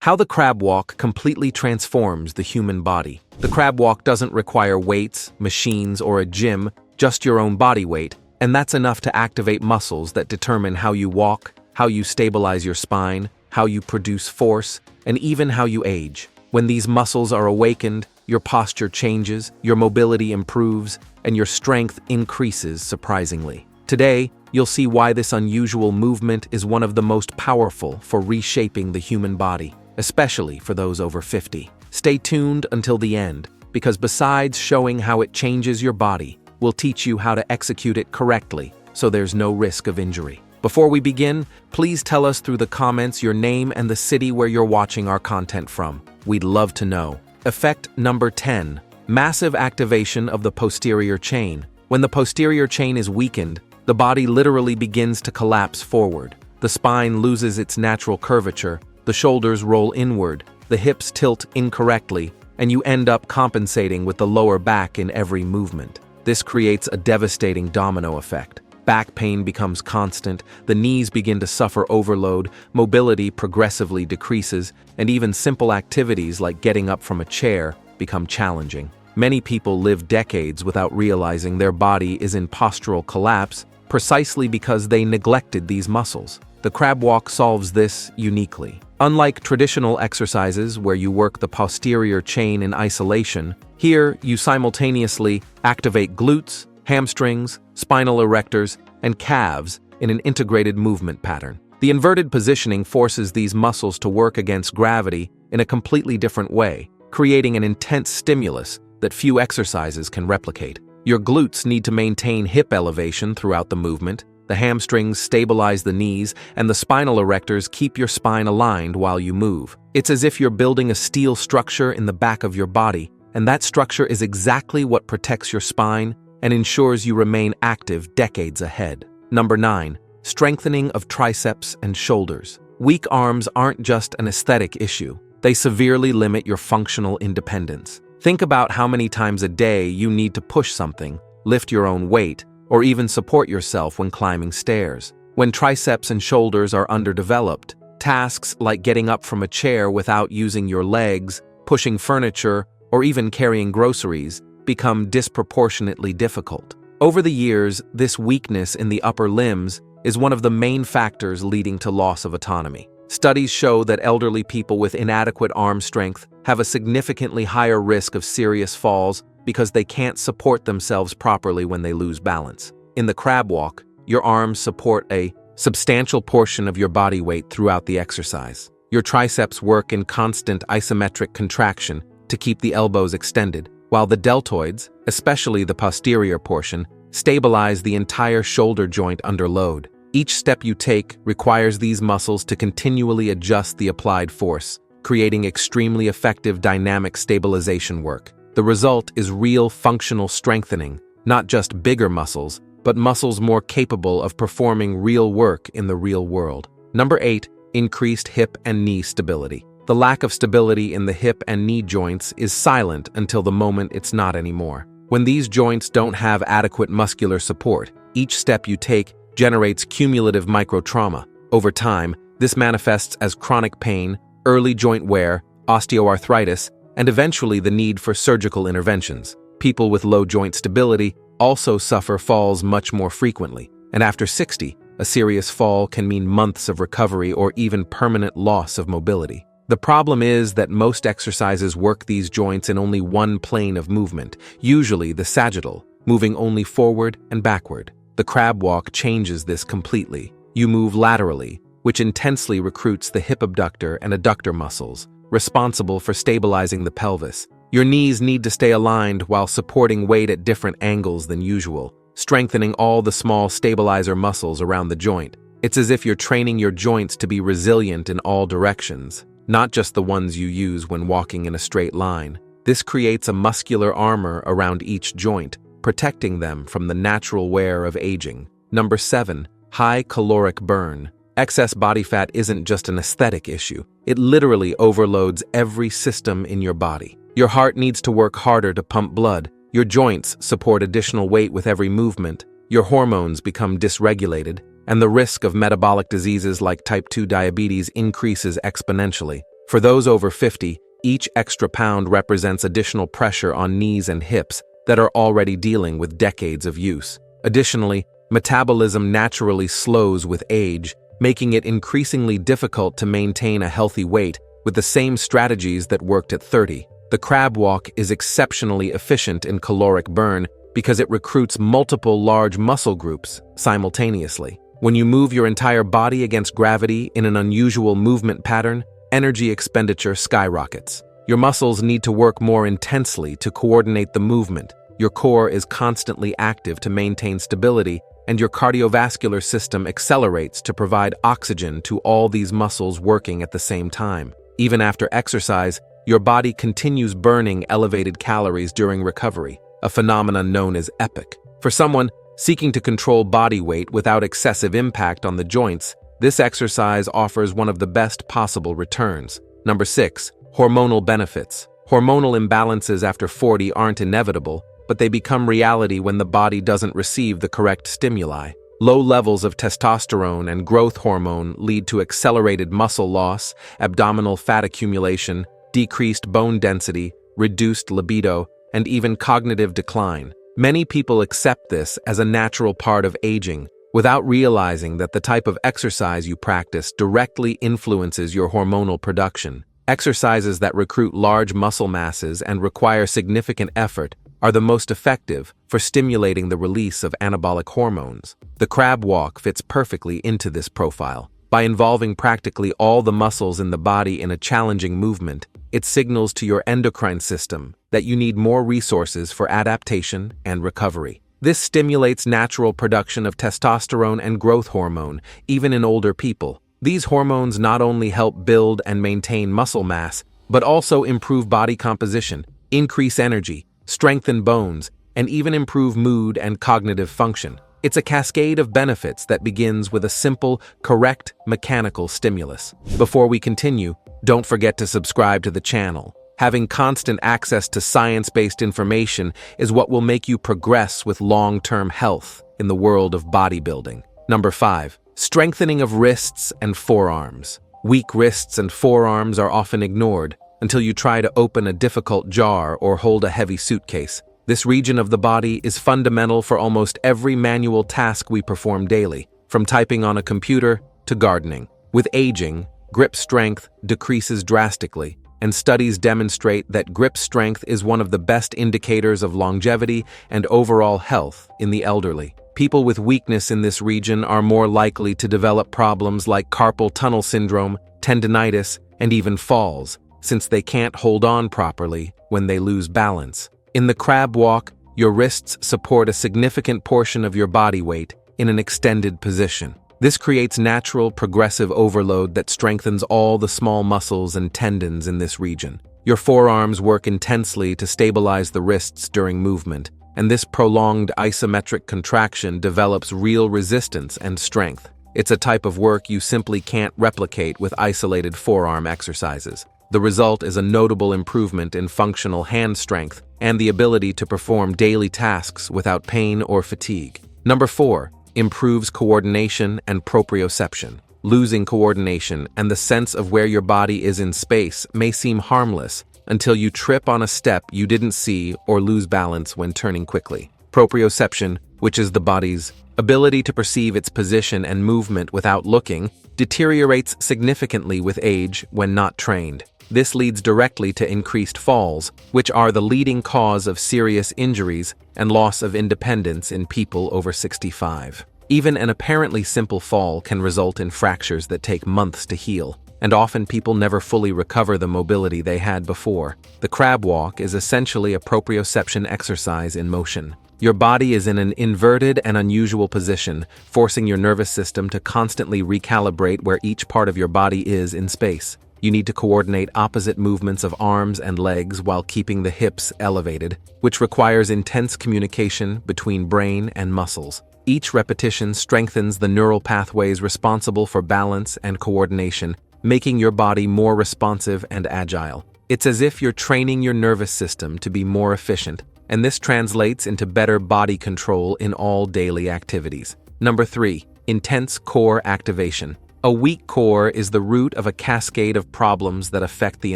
How the crab walk completely transforms the human body. The crab walk doesn't require weights, machines, or a gym, just your own body weight, and that's enough to activate muscles that determine how you walk, how you stabilize your spine, how you produce force, and even how you age. When these muscles are awakened, your posture changes, your mobility improves, and your strength increases surprisingly. Today, you'll see why this unusual movement is one of the most powerful for reshaping the human body, especially for those over 50. Stay tuned until the end, because besides showing how it changes your body, we'll teach you how to execute it correctly so there's no risk of injury. Before we begin, please tell us through the comments your name and the city where you're watching our content from. We'd love to know. Effect number 10. Massive activation of the posterior chain. When the posterior chain is weakened, the body literally begins to collapse forward. The spine loses its natural curvature, the shoulders roll inward, the hips tilt incorrectly, and you end up compensating with the lower back in every movement. This creates a devastating domino effect. Back pain becomes constant, the knees begin to suffer overload, mobility progressively decreases, and even simple activities like getting up from a chair become challenging. Many people live decades without realizing their body is in postural collapse precisely because they neglected these muscles. The crab walk solves this uniquely. Unlike traditional exercises where you work the posterior chain in isolation, here you simultaneously activate glutes, hamstrings, spinal erectors, and calves in an integrated movement pattern. The inverted positioning forces these muscles to work against gravity in a completely different way, creating an intense stimulus that few exercises can replicate. Your glutes need to maintain hip elevation throughout the movement, the hamstrings stabilize the knees, and the spinal erectors keep your spine aligned while you move. It's as if you're building a steel structure in the back of your body, and that structure is exactly what protects your spine and ensures you remain active decades ahead. Number 9. Strengthening of triceps and shoulders. Weak arms aren't just an aesthetic issue. They severely limit your functional independence. Think about how many times a day you need to push something, lift your own weight, or even support yourself when climbing stairs. When triceps and shoulders are underdeveloped, tasks like getting up from a chair without using your legs, pushing furniture, or even carrying groceries become disproportionately difficult. Over the years, this weakness in the upper limbs is one of the main factors leading to loss of autonomy. Studies show that elderly people with inadequate arm strength have a significantly higher risk of serious falls because they can't support themselves properly when they lose balance. In the crab walk, your arms support a substantial portion of your body weight throughout the exercise. Your triceps work in constant isometric contraction to keep the elbows extended, while the deltoids, especially the posterior portion, stabilize the entire shoulder joint under load. Each step you take requires these muscles to continually adjust the applied force, creating extremely effective dynamic stabilization work. The result is real functional strengthening, not just bigger muscles, but muscles more capable of performing real work in the real world. Number 8. Increased hip and knee stability. The lack of stability in the hip and knee joints is silent until the moment it's not anymore. When these joints don't have adequate muscular support, each step you take generates cumulative microtrauma. Over time, this manifests as chronic pain, early joint wear, osteoarthritis, and eventually the need for surgical interventions. People with low joint stability also suffer falls much more frequently, and after 60, a serious fall can mean months of recovery or even permanent loss of mobility. The problem is that most exercises work these joints in only one plane of movement, usually the sagittal, moving only forward and backward. The crab walk changes this completely. You move laterally, which intensely recruits the hip abductor and adductor muscles, responsible for stabilizing the pelvis. Your knees need to stay aligned while supporting weight at different angles than usual, strengthening all the small stabilizer muscles around the joint. It's as if you're training your joints to be resilient in all directions, not just the ones you use when walking in a straight line. This creates a muscular armor around each joint, protecting them from the natural wear of aging. Number 7. High caloric burn. Excess body fat isn't just an aesthetic issue. It literally overloads every system in your body. Your heart needs to work harder to pump blood. Your joints support additional weight with every movement. Your hormones become dysregulated, and the risk of metabolic diseases like type 2 diabetes increases exponentially. For those over 50, each extra pound represents additional pressure on knees and hips that are already dealing with decades of use. Additionally, metabolism naturally slows with age, making it increasingly difficult to maintain a healthy weight with the same strategies that worked at 30. The crab walk is exceptionally efficient in caloric burn because it recruits multiple large muscle groups simultaneously. When you move your entire body against gravity in an unusual movement pattern, energy expenditure skyrockets. Your muscles need to work more intensely to coordinate the movement. Your core is constantly active to maintain stability, and your cardiovascular system accelerates to provide oxygen to all these muscles working at the same time. Even after exercise, your body continues burning elevated calories during recovery, a phenomenon known as EPIC. For someone seeking to control body weight without excessive impact on the joints, this exercise offers one of the best possible returns. Number 6. Hormonal benefits. Hormonal imbalances after 40 aren't inevitable, but they become reality when the body doesn't receive the correct stimuli. Low levels of testosterone and growth hormone lead to accelerated muscle loss, abdominal fat accumulation, decreased bone density, reduced libido, and even cognitive decline. Many people accept this as a natural part of aging, without realizing that the type of exercise you practice directly influences your hormonal production. Exercises that recruit large muscle masses and require significant effort are the most effective for stimulating the release of anabolic hormones. The crab walk fits perfectly into this profile. By involving practically all the muscles in the body in a challenging movement, it signals to your endocrine system that you need more resources for adaptation and recovery. This stimulates natural production of testosterone and growth hormone, even in older people. These hormones not only help build and maintain muscle mass, but also improve body composition, increase energy, strengthen bones, and even improve mood and cognitive function. It's a cascade of benefits that begins with a simple, correct mechanical stimulus. Before we continue, don't forget to subscribe to the channel. Having constant access to science-based information is what will make you progress with long-term health in the world of bodybuilding. Number 5. Strengthening of wrists and forearms. Weak wrists and forearms are often ignored until you try to open a difficult jar or hold a heavy suitcase. This region of the body is fundamental for almost every manual task we perform daily, from typing on a computer to gardening. With aging, grip strength decreases drastically, and studies demonstrate that grip strength is one of the best indicators of longevity and overall health in the elderly. People with weakness in this region are more likely to develop problems like carpal tunnel syndrome, tendinitis, and even falls, since they can't hold on properly when they lose balance. In the crab walk, your wrists support a significant portion of your body weight in an extended position. This creates natural, progressive overload that strengthens all the small muscles and tendons in this region. Your forearms work intensely to stabilize the wrists during movement, and this prolonged isometric contraction develops real resistance and strength. It's a type of work you simply can't replicate with isolated forearm exercises. The result is a notable improvement in functional hand strength and the ability to perform daily tasks without pain or fatigue. Number 4. Improves coordination and proprioception. Losing coordination and the sense of where your body is in space may seem harmless until you trip on a step you didn't see or lose balance when turning quickly. Proprioception, which is the body's ability to perceive its position and movement without looking, deteriorates significantly with age when not trained. This leads directly to increased falls, which are the leading cause of serious injuries and loss of independence in people over 65. Even an apparently simple fall can result in fractures that take months to heal, and often people never fully recover the mobility they had before. The crab walk is essentially a proprioception exercise in motion. Your body is in an inverted and unusual position, forcing your nervous system to constantly recalibrate where each part of your body is in space. You need to coordinate opposite movements of arms and legs while keeping the hips elevated, which requires intense communication between brain and muscles. Each repetition strengthens the neural pathways responsible for balance and coordination, making your body more responsive and agile. It's as if you're training your nervous system to be more efficient, and this translates into better body control in all daily activities. Number 3. Intense core activation. A weak core is the root of a cascade of problems that affect the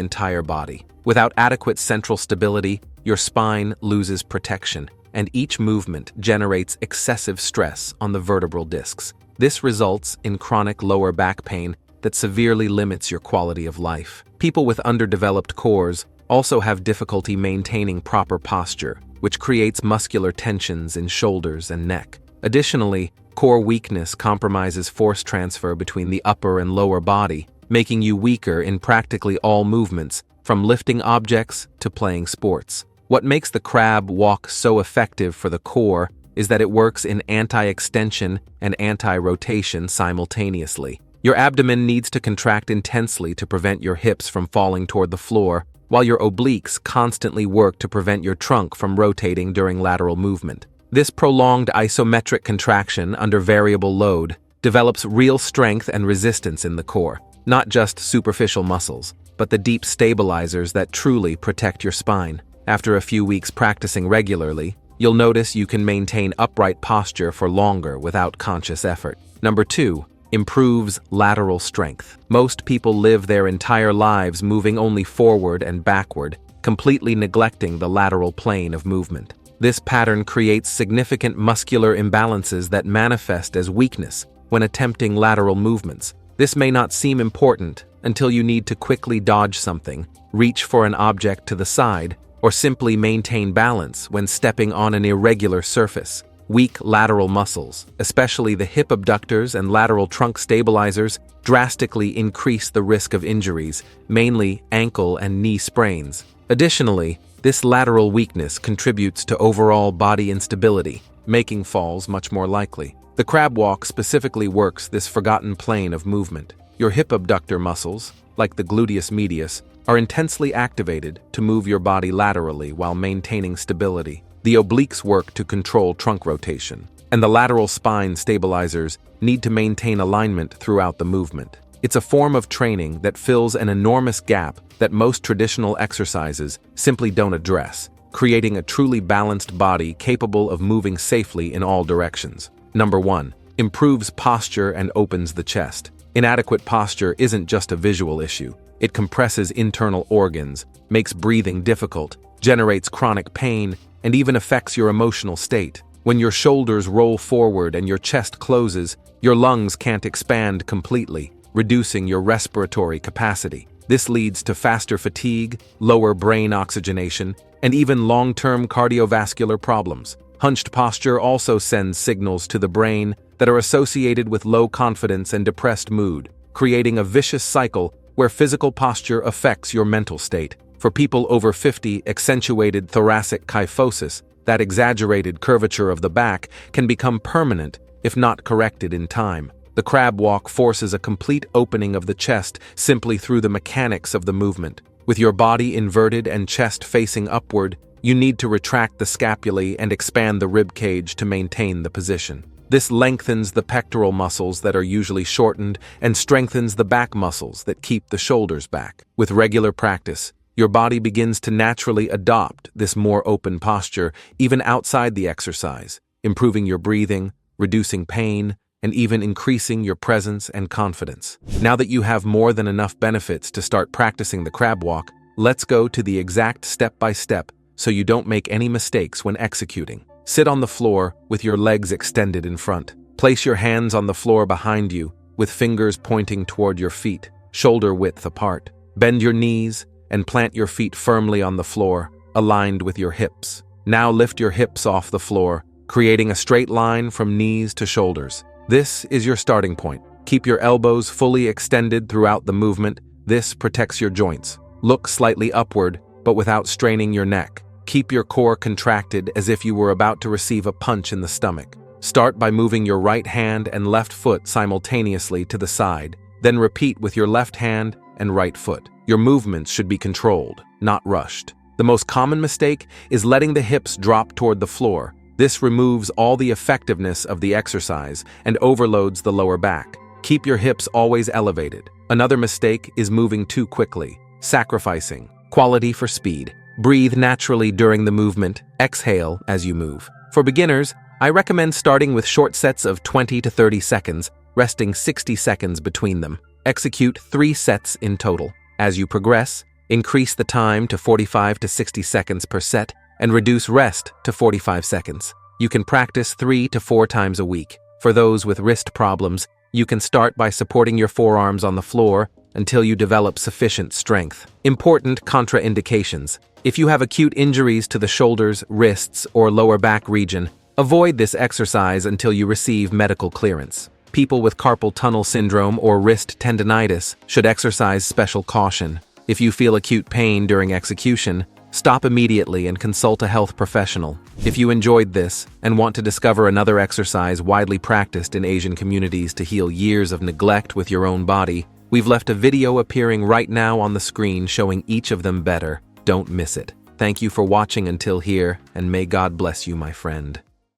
entire body. Without adequate central stability, your spine loses protection, and each movement generates excessive stress on the vertebral discs. This results in chronic lower back pain that severely limits your quality of life. People with underdeveloped cores also have difficulty maintaining proper posture, which creates muscular tensions in shoulders and neck. Additionally, core weakness compromises force transfer between the upper and lower body, making you weaker in practically all movements, from lifting objects to playing sports. What makes the crab walk so effective for the core is that it works in anti-extension and anti-rotation simultaneously. Your abdomen needs to contract intensely to prevent your hips from falling toward the floor, while your obliques constantly work to prevent your trunk from rotating during lateral movement. This prolonged isometric contraction under variable load develops real strength and resistance in the core, not just superficial muscles, but the deep stabilizers that truly protect your spine. After a few weeks practicing regularly, you'll notice you can maintain upright posture for longer without conscious effort. Number 2. Improves lateral strength. Most people live their entire lives moving only forward and backward, completely neglecting the lateral plane of movement. This pattern creates significant muscular imbalances that manifest as weakness when attempting lateral movements. This may not seem important until you need to quickly dodge something, reach for an object to the side, or simply maintain balance when stepping on an irregular surface. Weak lateral muscles, especially the hip abductors and lateral trunk stabilizers, drastically increase the risk of injuries, mainly ankle and knee sprains. Additionally, this lateral weakness contributes to overall body instability, making falls much more likely. The crab walk specifically works this forgotten plane of movement. Your hip abductor muscles, like the gluteus medius, are intensely activated to move your body laterally while maintaining stability. The obliques work to control trunk rotation, and the lateral spine stabilizers need to maintain alignment throughout the movement. It's a form of training that fills an enormous gap that most traditional exercises simply don't address, creating a truly balanced body capable of moving safely in all directions. Number 1. Improves posture and opens the chest. Inadequate posture isn't just a visual issue. It compresses internal organs, makes breathing difficult, generates chronic pain, and even affects your emotional state. When your shoulders roll forward and your chest closes, your lungs can't expand completely, reducing your respiratory capacity. This leads to faster fatigue, lower brain oxygenation, and even long-term cardiovascular problems. Hunched posture also sends signals to the brain that are associated with low confidence and depressed mood, creating a vicious cycle where physical posture affects your mental state. For people over 50, accentuated thoracic kyphosis, that exaggerated curvature of the back, can become permanent if not corrected in time. The crab walk forces a complete opening of the chest simply through the mechanics of the movement. With your body inverted and chest facing upward, you need to retract the scapulae and expand the rib cage to maintain the position. This lengthens the pectoral muscles that are usually shortened and strengthens the back muscles that keep the shoulders back. With regular practice, your body begins to naturally adopt this more open posture even outside the exercise, improving your breathing, reducing pain, and even increasing your presence and confidence. Now that you have more than enough benefits to start practicing the crab walk, let's go to the exact step-by-step so you don't make any mistakes when executing. Sit on the floor with your legs extended in front. Place your hands on the floor behind you with fingers pointing toward your feet, shoulder width apart. Bend your knees and plant your feet firmly on the floor, aligned with your hips. Now lift your hips off the floor, creating a straight line from knees to shoulders. This is your starting point. Keep your elbows fully extended throughout the movement. This protects your joints. Look slightly upward, but without straining your neck. Keep your core contracted as if you were about to receive a punch in the stomach. Start by moving your right hand and left foot simultaneously to the side, then repeat with your left hand and right foot. Your movements should be controlled, not rushed. The most common mistake is letting the hips drop toward the floor. This removes all the effectiveness of the exercise and overloads the lower back. Keep your hips always elevated. Another mistake is moving too quickly, sacrificing quality for speed. Breathe naturally during the movement. Exhale as you move. For beginners, I recommend starting with short sets of 20 to 30 seconds, resting 60 seconds between them. Execute 3 sets in total. As you progress, increase the time to 45 to 60 seconds per set and reduce rest to 45 seconds. You can practice 3 to 4 times a week. For those with wrist problems, you can start by supporting your forearms on the floor until you develop sufficient strength. Important contraindications. If you have acute injuries to the shoulders, wrists, or lower back region, avoid this exercise until you receive medical clearance. People with carpal tunnel syndrome or wrist tendinitis should exercise special caution. If you feel acute pain during execution, stop immediately and consult a health professional. If you enjoyed this and want to discover another exercise widely practiced in Asian communities to heal years of neglect with your own body, we've left a video appearing right now on the screen showing each of them better. Don't miss it. Thank you for watching until here, and may God bless you, my friend.